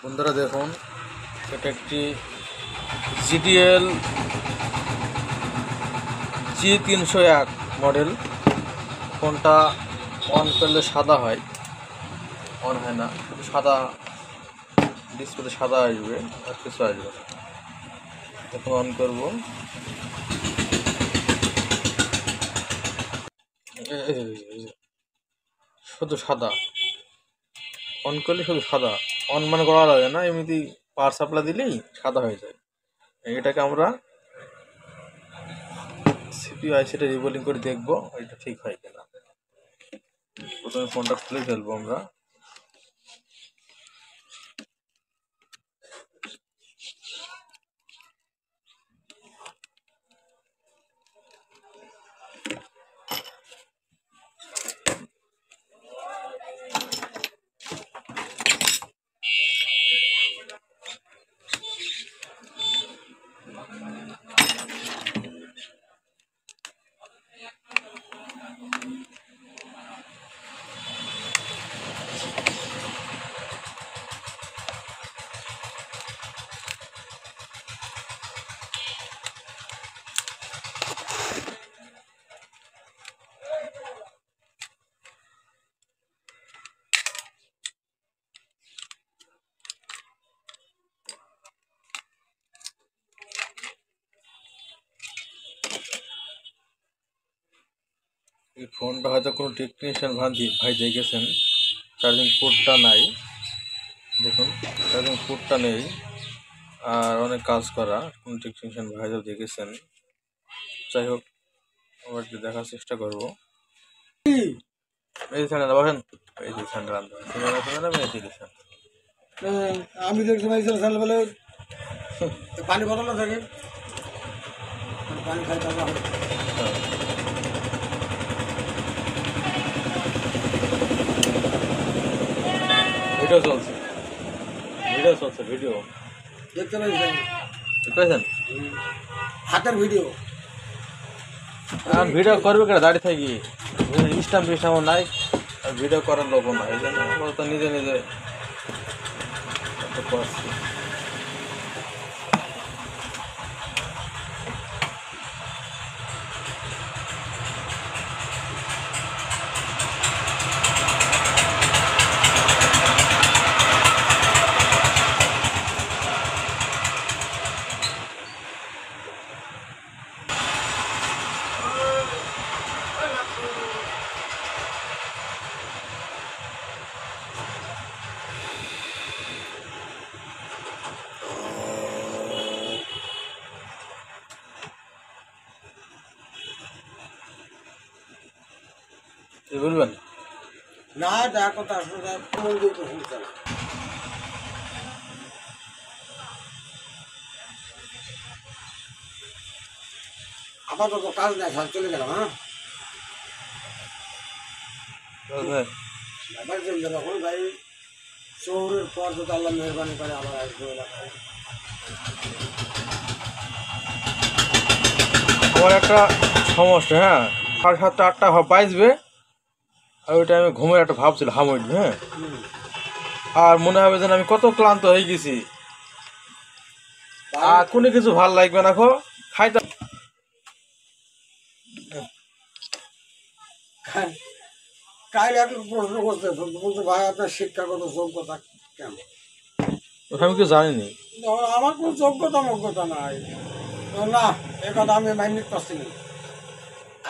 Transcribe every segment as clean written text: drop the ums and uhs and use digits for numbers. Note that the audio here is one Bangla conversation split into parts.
বন্ধুরা দেখুন, এটা একটি GTL G301 মডেল। ফোনটা অন করলে সাদা হয়, অন হয় না, সাদা ডিসপ্লে সাদা আসবে, আর কিছু আসবে না। এখন অন করব, শুধু সাদা। অন করলে শুধু সাদা, অন মানে করা লাগে না, এমনি পাওয়ার সাপ্লাই দিলেই সাদা হয়ে যায়। এটাকে আমরা CPU IC-টা রিবোলিং করে দেখবো এটা ঠিক হয় কিনা। প্রথমে ফোনটা খুলে ফেলবো আমরা। এই ফোনটা হয়তো কোনো টেকনিশিয়ান ভাই দেখেছেন, চার্জিং পোর্টটা নাই। দেখুন, চার্জিং পোর্টটা নেই, আর অনেক কাজ করা, কোনো টেকনিশিয়ান ভাইও দেখেছেন। যাই হোক, আবার একটু দেখার চেষ্টা করবো। এই স্যান্ডেল বসেন, এই যে স্যান্ডেল আনতে আমি দেখছি ভাই স্যান্ডেল বলে পানি বোতল থাকে, পানি খাই তারপর ভিডিও চলছে, ভিডিও দেখতে পাইছেন, পেয়েছেন হাতের ভিডিও। আর ভিডিও করবে কেন, দাঁড়িয়ে থাকি, স্টাম্প নাই, আর ভিডিও করার লোক না, এই জন্য আমরা তো নিজে নিজে করছি। কি বলবেন? না যা কথা আসলে ফোন দিতে শুনছে না। আপাতত কাজ নাই, স্যার চলে গেলাম। ব্যাপার চলছে তখন ভাই, শহরের পর যদি আল্লাহ মেহরবানি করে আবার আসবে এলাকায়। আমার একটা সমস্যা, হ্যাঁ, 7:30 8টা বাজবে, আর ওই টাইমে ঘুমের একটা ভাব ছিল, হাম উঠবে, হ্যাঁ, আর মনে হবে যেন আমি কত ক্লান্ত হয়ে গেছি, আর কোনো কিছু ভাল লাগবে না, খাইতে কাল এক প্রশ্ন করতে বলছে ভাই আপনার শিক্ষাগত যোগ্যতা কেমন? আমি কিছু জানিনি। আমার কোনো যোগ্যতা নাই না, এ কথা আমি মাইন্ড করছি না।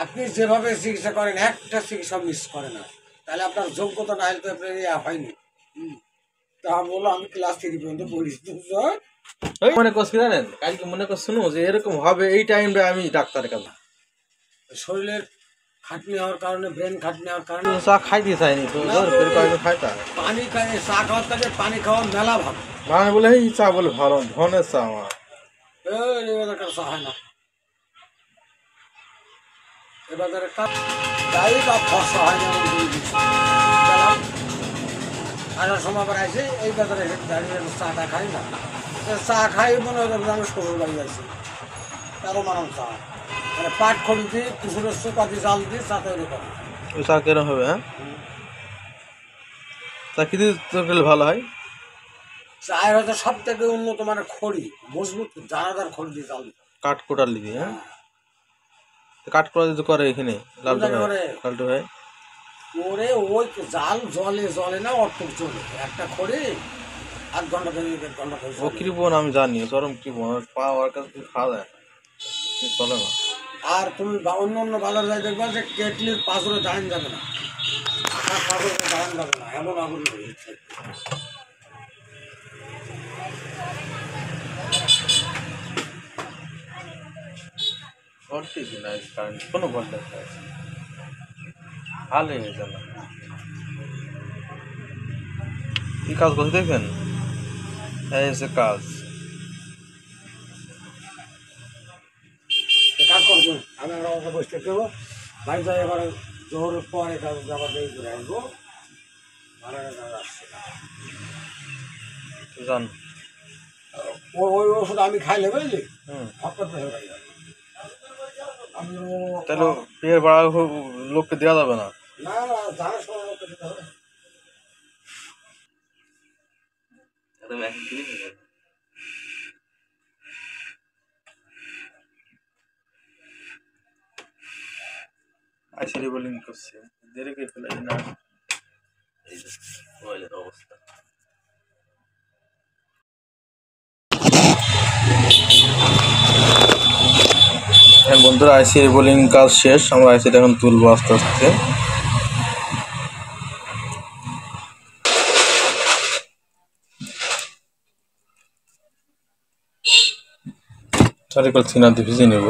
আপনি যেভাবে চিকিৎসা করেন একটা চিকিৎসা মিস করে না, তাহলে আপনার যোগ্যতা না হলে তো আপনার হয়নি। তা বলো আমি ক্লাস 3 পর্যন্ত পড়ি, মনে করছি জানেন, কালকে মনে করছি যে এরকম হবে, এই টাইমটা আমি ডাক্তারের কাছে শরীরের খাটনি হওয়ার কারণে, ব্রেন খাটনি হওয়ার কারণে চা খাইতে চাইনি, তো খাইতা পানি খাই, চা খাওয়ার থেকে পানি খাওয়া মেলা ভালো। মানে বলে এই চা বলে ভালো, ধনের চা আমার চা হয় না এবারে, গাড়ি বা ফসা হয় না। আসার সময় আবার আসে এই বাজারে দাঁড়িয়ে চাটা খাই না, চা খাই মনে হয় আমি শ্বশুর বাড়ি যাচ্ছি, তারও মানাম চা, মানে পাট খড়ি দিয়ে কুসুরের চোপাতি জাল দিয়ে চা তৈরি করে। ওই চা কেন হবে? হ্যাঁ, চা কি দিয়ে তরকারি ভালো হয়? চায়ের হচ্ছে সব থেকে উন্নত মানের খড়ি, মজবুত দানাদার খড়ি দিয়ে জাল দিতে হবে। কাঠ কোটার লিবি, হ্যাঁ কাঠ কোটা যদি করে এখানে লালটু ভাই, করে লালটু ভাই করে ওই জাল জলে জলে না অটক চলে একটা খড়ি 8 ঘন্টা ধরে 1 ঘন্টা ধরে ও কৃপণ আমি জানি, চরম কৃপণ, পা ওর কাছে কিছু খাওয়া যায় না, চলে না। আর তুমি অন্য অন্য বাজার যাই দেখবা যে কেটলির পাঁচরে দাঁড়ান যাবে না, আকার পাঁচরে দাঁড়ান যাবে না, এমন আগুন হয়েছে। ভোল্টেজ নাই, কারেন্ট কোনো ভোল্টেজ নাই, ভালো হয়ে গেল। কি কাজ করছে দেখেন, এই হচ্ছে কাজ। কাজ করবো আমি আমরা ওকে বসতে দেবো বাড়ি যাই, এবারে জোরের পরে কাজ যাবার দিয়ে ঘুরে আসবো। জান ওই ওষুধ আমি খাইলে বুঝলি হঠাৎ আমি তাহলে পেয়ের বাড়া লোককে দেওয়া যাবে না। না না জানার সময় লোককে দিতে হবে। আইসিডি বোলিং করছে, দেরি করে ফেলে না, এই যে মোবাইলের অবস্থা। হ্যাঁ বন্ধুরা, আইসিডি বোলিং কাজ শেষ, আমরা আইসিডি এখন তুলবো আস্তে আস্তে। চারিপাশ থিনার দিয়ে ভিজে নেব,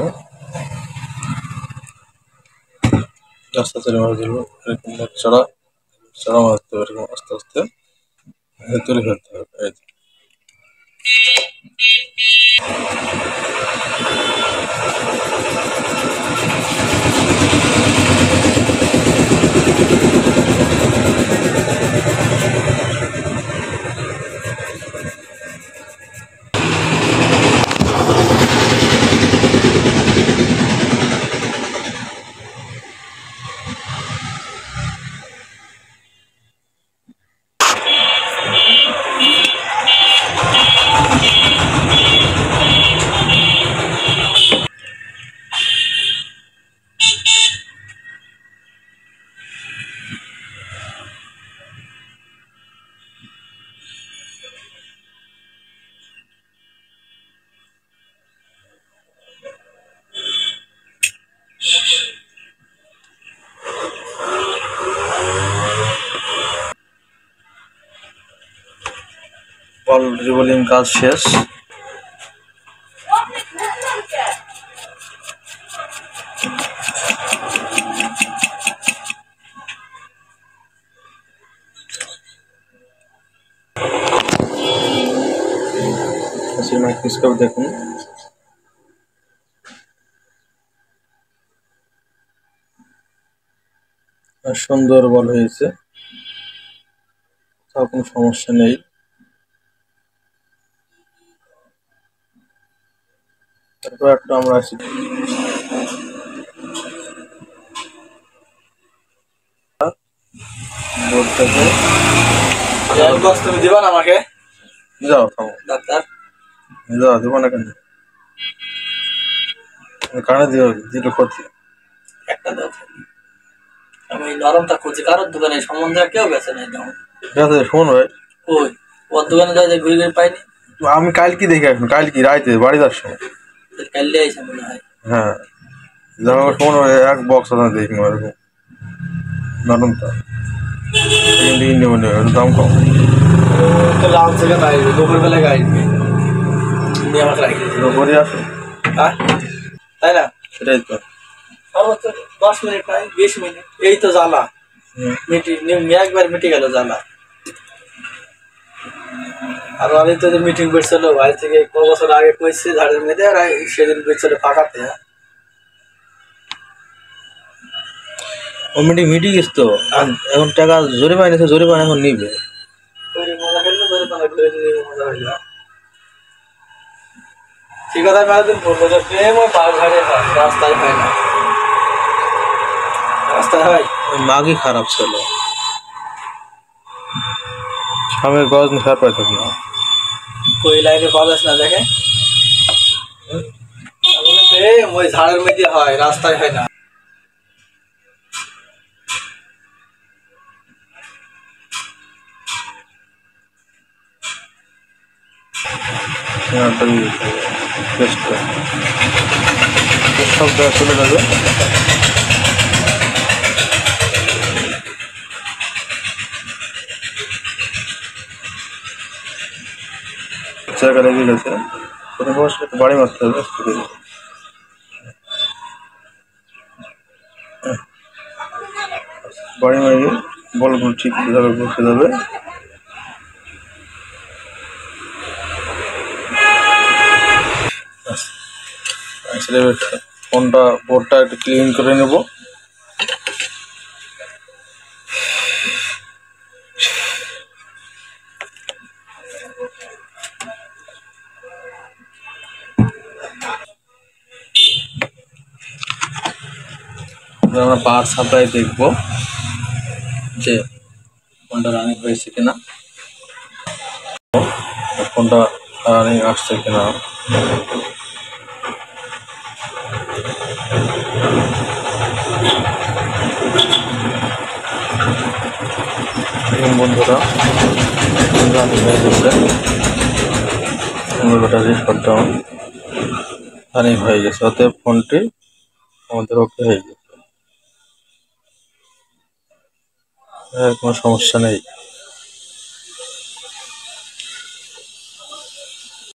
আস্তে আস্তে মাছ ধরবো, এরকম চড়া চড়া মাছ দেবো, এরকম আস্তে আস্তে তুলে ফেলতে হবে। এই যে বল রিবোলিং কাজ শেষ। মাইক্রোস্কোপ দেখুন, সুন্দর বল হয়েছে, তাও কোনো সমস্যা নেই। তারপর একটা আমরা আছি বোর্ডটাকে, তুমি দিবা না আমাকে? যাও থামো, ডাক্তার যাও দেবো না কেন, কানে দিও, দিলে ক্ষতি। একটা দাও, আমি নরমটা খুঁজি, কারোর দোকানে সম্বন্ধে কেউ বেছে নাই দাও। ঠিক আছে শোন ভাই, ওই ওর দোকানে যাই ঘুরে ঘুরে পাইনি, আমি কাল কি দেখে আসবো, কাল কি রাইতে বাড়ি যাওয়ার সময়। কাল্লে আইসা মনে হয়। হ্যাঁ যাও শোন, এক বক্স আছে দেখি এরকম নরমটা, এখান থেকে নেবো, দাম কম। লাল থেকে আসবে, দুপুরবেলায় আসবে, তুমি আমাকে রাখি করে আসো, হ্যাঁ তাই না? সেটাই তো। সর্বোচ্চ 10 মিনিট নয় 20 মিনিট, এই তো জ্বালা একবার মিটে গেল জ্বালা। আর আমি তো মিটিং করছিল ভাই থেকে ক বছর আগে কইছি ঝাড়ের মেয়েদের, আর সেদিন করছিল ফাঁকাতে। ও মিটিং গেছ তো, এখন টাকা জরিমানা নিছে, জরিমানা এখন নিবে। ঠিক কথা আমি একদিন বলবো যে প্রেম ও পার ঘাড়ে হয়, রাস্তায় হয় না, রাস্তায় হয়। মাগই খারাপ ছিল, স্বামীর গজ নিয়ে খারাপ থাকি না। কই লাইনে পাওয়া যাচ্ছে না দেখে ওই ঝাড়ের মধ্যে হয়, রাস্তায় হয় না। সব জায়গায় চলে যাবে। জায়গা লেগে গেছে, বাড়ি মারতে হবে। বাড়ি মারিয়ে বলগুলো ঠিক কিভাবে বসে যাবে। ফোনটা বোর্ডটা একটু ক্লিন করে নেব। আমরা পাওয়ার সাপ্লাই দেখবো যে ফোনটা রানিং হয়েছে কিনা, ফোনটা রানিং আসছে কিনা। বন্ধুরা রানিং হয়ে গেছে, ব্যাটারি শটডাউন রানিং হয়ে গেছে, অতএব ফোনটি আমাদের ওকে হয়ে গেছে, কোনো সমস্যা নেই।